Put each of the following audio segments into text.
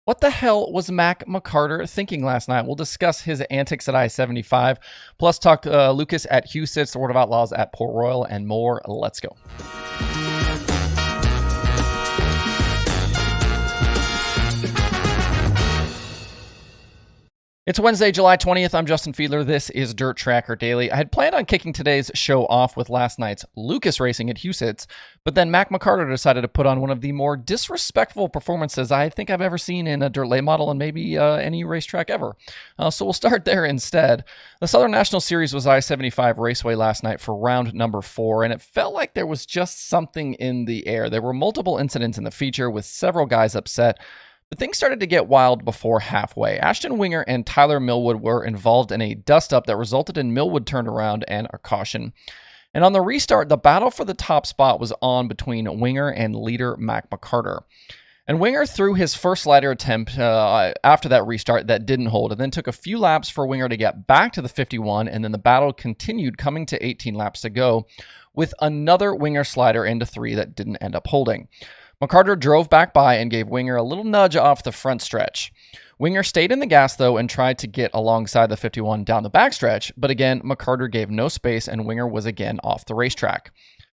What the hell was Mack McCarter thinking last night? We'll discuss his antics at I-75, plus talk Lucas at Huset, the World of Outlaws at Port Royal, and more. Let's go. It's Wednesday, July 20th. I'm Justin Fiedler. This is Dirt Tracker Daily. I had planned on kicking today's show off with last night's Lucas racing at Huset's, but then Mack McCarter decided to put on one of the more disrespectful performances I think I've ever seen in a dirt late model and maybe any racetrack ever. So we'll start there instead. The Southern National Series was I-75 Raceway last night for round number 4, and it felt like there was just something in the air. There were multiple incidents in the feature with several guys upset. But things started to get wild before halfway. Ashton Winger and Tyler Millwood were involved in a dust-up that resulted in Millwood turned around and a caution. And on the restart, the battle for the top spot was on between Winger and leader Mack McCarter. And Winger threw his first slider attempt after that restart that didn't hold, and then took a few laps for Winger to get back to the 51, and then the battle continued, coming to 18 laps to go, with another Winger slider into 3 that didn't end up holding. McCarter drove back by and gave Winger a little nudge off the front stretch. Winger stayed in the gas, though, and tried to get alongside the 51 down the backstretch, but again, McCarter gave no space, and Winger was again off the racetrack.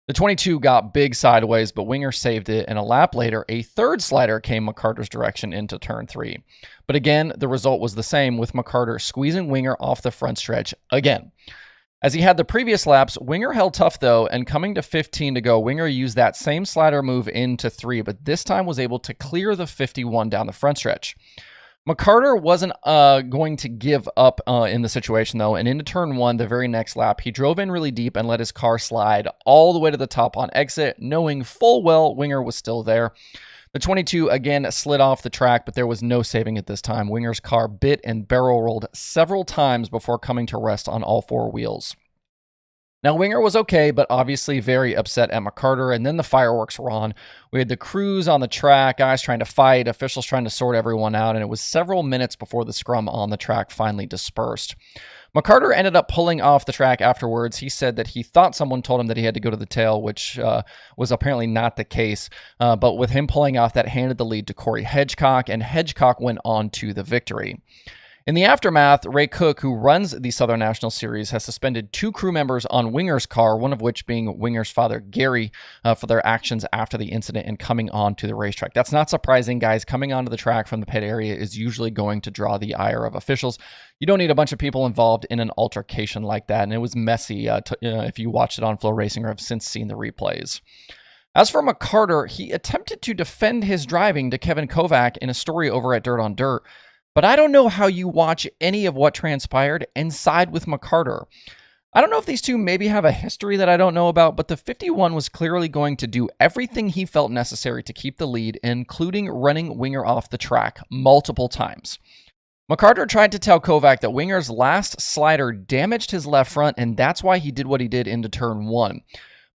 The 22 got big sideways, but Winger saved it, and a lap later, a third slider came McCarter's direction into turn 3. But again, the result was the same, with McCarter squeezing Winger off the front stretch again. As he had the previous laps, Winger held tough though, and coming to 15 to go, Winger used that same slider move into 3, but this time was able to clear the 51 down the front stretch. McCarter wasn't going to give up in the situation though, and into turn 1, the very next lap, he drove in really deep and let his car slide all the way to the top on exit, knowing full well Winger was still there. The 22 again slid off the track, but there was no saving it this time. Winger's car bit and barrel rolled several times before coming to rest on all 4 wheels. Now, Winger was okay, but obviously very upset at McCarter, and then the fireworks were on. We had the crews on the track, guys trying to fight, officials trying to sort everyone out, and it was several minutes before the scrum on the track finally dispersed. McCarter ended up pulling off the track afterwards. He said that he thought someone told him that he had to go to the tail, which was apparently not the case. But with him pulling off, that handed the lead to Corey Hedgecock, and Hedgecock went on to the victory. In the aftermath, Ray Cook, who runs the Southern National Series, has suspended 2 crew members on Winger's car, one of which being Winger's father, Gary, for their actions after the incident and coming on to the racetrack. That's not surprising, guys. Coming onto the track from the pit area is usually going to draw the ire of officials. You don't need a bunch of people involved in an altercation like that, and it was messy if you watched it on Flow Racing or have since seen the replays. As for McCarter, he attempted to defend his driving to Kevin Kovac in a story over at Dirt on Dirt, but I don't know how you watch any of what transpired and side with McCarter. I don't know if these two maybe have a history that I don't know about, but the 51 was clearly going to do everything he felt necessary to keep the lead, including running Winger off the track multiple times. McCarter tried to tell Kovac that Winger's last slider damaged his left front, and that's why he did what he did into turn 1.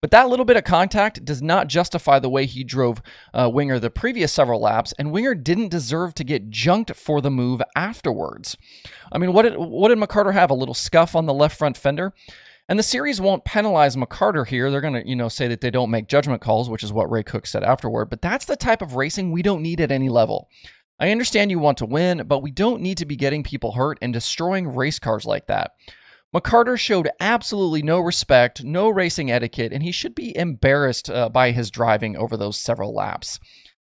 But that little bit of contact does not justify the way he drove Winger the previous several laps, and Winger didn't deserve to get junked for the move afterwards. I mean, what did McCarter have? A little scuff on the left front fender? And the series won't penalize McCarter here. They're going to, say that they don't make judgment calls, which is what Ray Cook said afterward. But that's the type of racing we don't need at any level. I understand you want to win, but we don't need to be getting people hurt and destroying race cars like that. McCarter showed absolutely no respect, no racing etiquette, and he should be embarrassed by his driving over those several laps.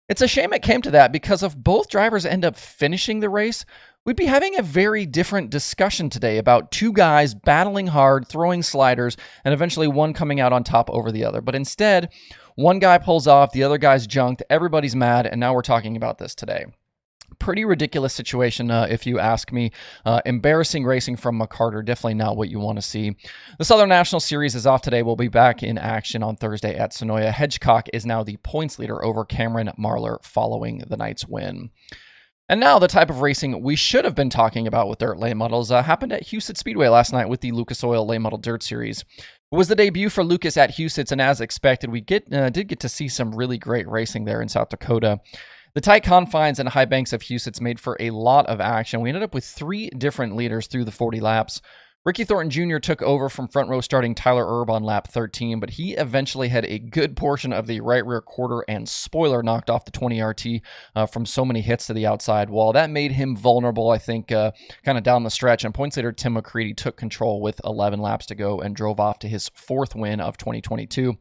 It's a shame it came to that, because if both drivers end up finishing the race, we'd be having a very different discussion today about 2 guys battling hard, throwing sliders, and eventually one coming out on top over the other. But instead, one guy pulls off, the other guy's junked, everybody's mad, and now we're talking about this today. Pretty ridiculous situation, if you ask me. Embarrassing racing from McCarter. Definitely not what you want to see. The Southern National Series is off today. We'll be back in action on Thursday at Sonoya. Hedgecock is now the points leader over Cameron Marlar following the night's win. And now the type of racing we should have been talking about with dirt late models happened at Huset Speedway last night with the Lucas Oil Late Model Dirt Series. It was the debut for Lucas at Huset's, and as expected, we did get to see some really great racing there in South Dakota. The tight confines and high banks of Huset's made for a lot of action. We ended up with 3 different leaders through the 40 laps. Ricky Thornton Jr. took over from front row starting Tyler Erb on lap 13, but he eventually had a good portion of the right rear quarter and spoiler knocked off the 20 RT from so many hits to the outside wall. That made him vulnerable, I think, kind of down the stretch. And points later, Tim McCreadie took control with 11 laps to go and drove off to his 4th win of 2022.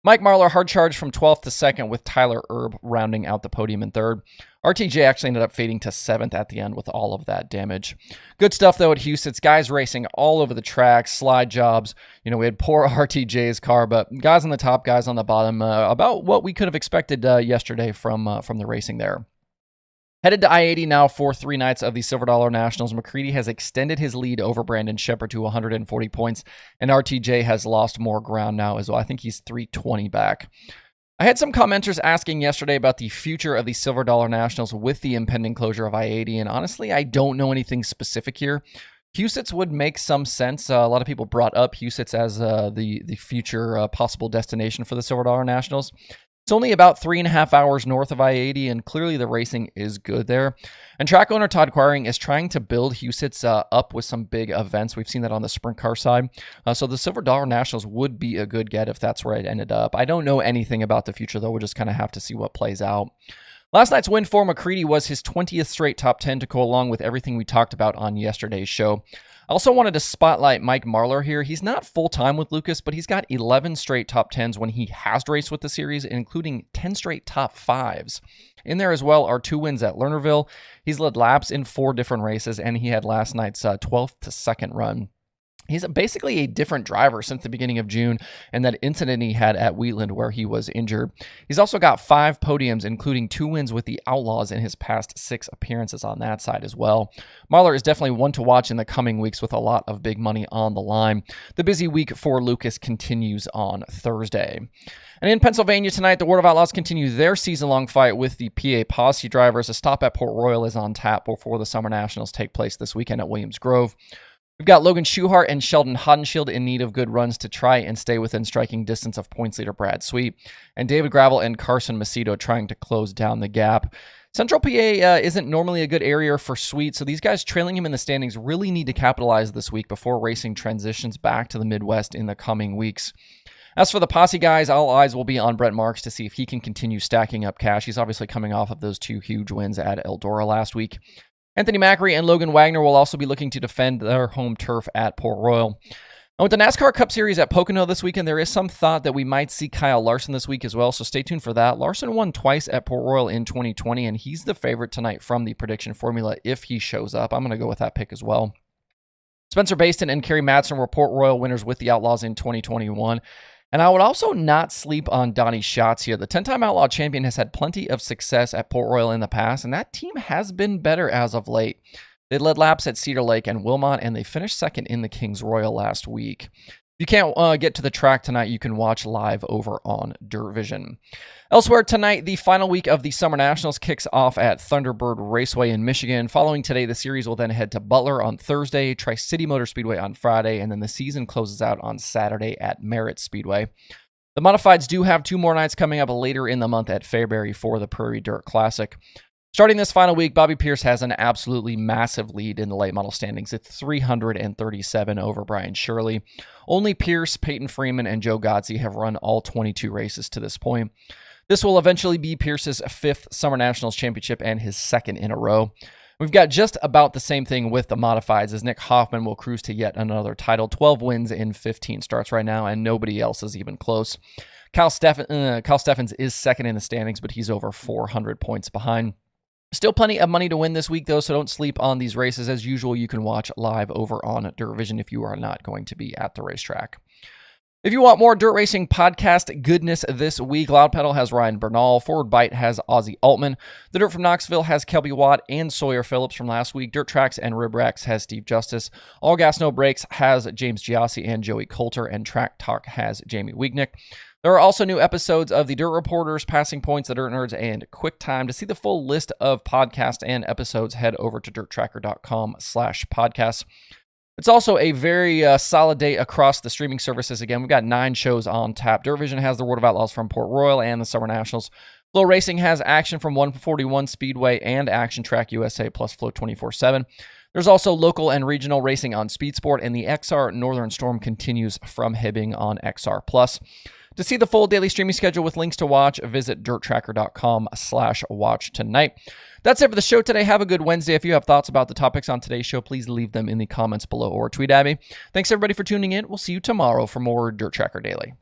Mike Marlar hard charged from 12th to 2nd with Tyler Erb rounding out the podium in 3rd. RTJ actually ended up fading to 7th at the end with all of that damage. Good stuff, though, at Huset's. Guys racing all over the track, slide jobs. We had poor RTJ's car, but guys on the top, guys on the bottom. About what we could have expected yesterday from the racing there. Headed to I-80 now for 3 nights of the Silver Dollar Nationals. McCreadie has extended his lead over Brandon Shepard to 140 points, and RTJ has lost more ground now as well. I think he's 320 back. I had some commenters asking yesterday about the future of the Silver Dollar Nationals with the impending closure of I-80, and honestly, I don't know anything specific here. Huset's would make some sense. A lot of people brought up Huset's as the future possible destination for the Silver Dollar Nationals. It's only about 3.5 hours north of I-80, and clearly the racing is good there. And track owner Todd Quiring is trying to build Huset's up with some big events. We've seen that on the sprint car side. So the Silver Dollar Nationals would be a good get if that's where it ended up. I don't know anything about the future, though. We'll just kind of have to see what plays out. Last night's win for McCreadie was his 20th straight top 10 to go along with everything we talked about on yesterday's show. I also wanted to spotlight Mike Marlar here. He's not full-time with Lucas, but he's got 11 straight top 10s when he has raced with the series, including 10 straight top 5s. In there as well are 2 wins at Lernerville. He's led laps in 4 different races, and he had last night's 12th to 2nd run. He's basically a different driver since the beginning of June and that incident he had at Wheatland where he was injured. He's also got 5 podiums, including 2 wins with the Outlaws in his past 6 appearances on that side as well. Marlar is definitely one to watch in the coming weeks with a lot of big money on the line. The busy week for Lucas continues on Thursday. And in Pennsylvania tonight, the World of Outlaws continue their season-long fight with the PA Posse drivers. A stop at Port Royal is on tap before the Summer Nationals take place this weekend at Williams Grove. We've got Logan Schuchart and Sheldon Hodenshield in need of good runs to try and stay within striking distance of points leader Brad Sweet, and David Gravel and Carson Macedo trying to close down the gap. Central PA isn't normally a good area for Sweet, so these guys trailing him in the standings really need to capitalize this week before racing transitions back to the Midwest in the coming weeks. As for the Posse guys, all eyes will be on Brent Marks to see if he can continue stacking up cash. He's obviously coming off of those 2 huge wins at Eldora last week. Anthony Macri and Logan Wagner will also be looking to defend their home turf at Port Royal. And with the NASCAR Cup Series at Pocono this weekend, there is some thought that we might see Kyle Larson this week as well, so stay tuned for that. Larson won twice at Port Royal in 2020, and he's the favorite tonight from the prediction formula if he shows up. I'm going to go with that pick as well. Spencer Baston and Kerry Matson were Port Royal winners with the Outlaws in 2021. And I would also not sleep on Donnie Schatz here. The 10-time Outlaw champion has had plenty of success at Port Royal in the past, and that team has been better as of late. They led laps at Cedar Lake and Wilmot, and they finished second in the Kings Royal last week. If you can't get to the track tonight, you can watch live over on Dirt Vision. Elsewhere tonight, the final week of the Summer Nationals kicks off at Thunderbird Raceway in Michigan. Following today, the series will then head to Butler on Thursday, Tri-City Motor Speedway on Friday, and then the season closes out on Saturday at Merritt Speedway. The Modifieds do have 2 more nights coming up later in the month at Fairbury for the Prairie Dirt Classic. Starting this final week, Bobby Pierce has an absolutely massive lead in the late model standings. It's 337 over Brian Shirley. Only Pierce, Peyton Freeman, and Joe Godsey have run all 22 races to this point. This will eventually be Pierce's 5th Summer Nationals championship and his 2nd in a row. We've got just about the same thing with the Modifieds, as Nick Hoffman will cruise to yet another title. 12 wins in 15 starts right now, and nobody else is even close. Kyle Steffens is 2nd in the standings, but he's over 400 points behind. Still plenty of money to win this week, though, so don't sleep on these races. As usual, you can watch live over on Dirt Vision if you are not going to be at the racetrack. If you want more dirt racing podcast goodness this week, Loud Pedal has Ryan Bernal, Forward Bite has Ozzy Altman, The Dirt from Knoxville has Kelby Watt and Sawyer Phillips from last week, Dirt Tracks and Rib Racks has Steve Justice, All Gas No Brakes has James Giassi and Joey Coulter, and Track Talk has Jamie Wiegnick. There are also new episodes of the Dirt Reporters, Passing Points, The Dirt Nerds, and Quick Time. To see the full list of podcasts and episodes, head over to dirttracker.com/podcasts. It's also a very solid day across the streaming services. Again, we've got 9 shows on tap. Dirt Vision has the World of Outlaws from Port Royal and the Summer Nationals. Flow Racing has action from 141 Speedway and Action Track USA plus Flow 24/7. There's also local and regional racing on Speed Sport, and the XR Northern Storm continues from Hibbing on XR Plus. To see the full daily streaming schedule with links to watch, visit dirttracker.com/watch tonight. That's it for the show today. Have a good Wednesday. If you have thoughts about the topics on today's show, please leave them in the comments below or tweet at me. Thanks everybody for tuning in. We'll see you tomorrow for more Dirt Tracker Daily.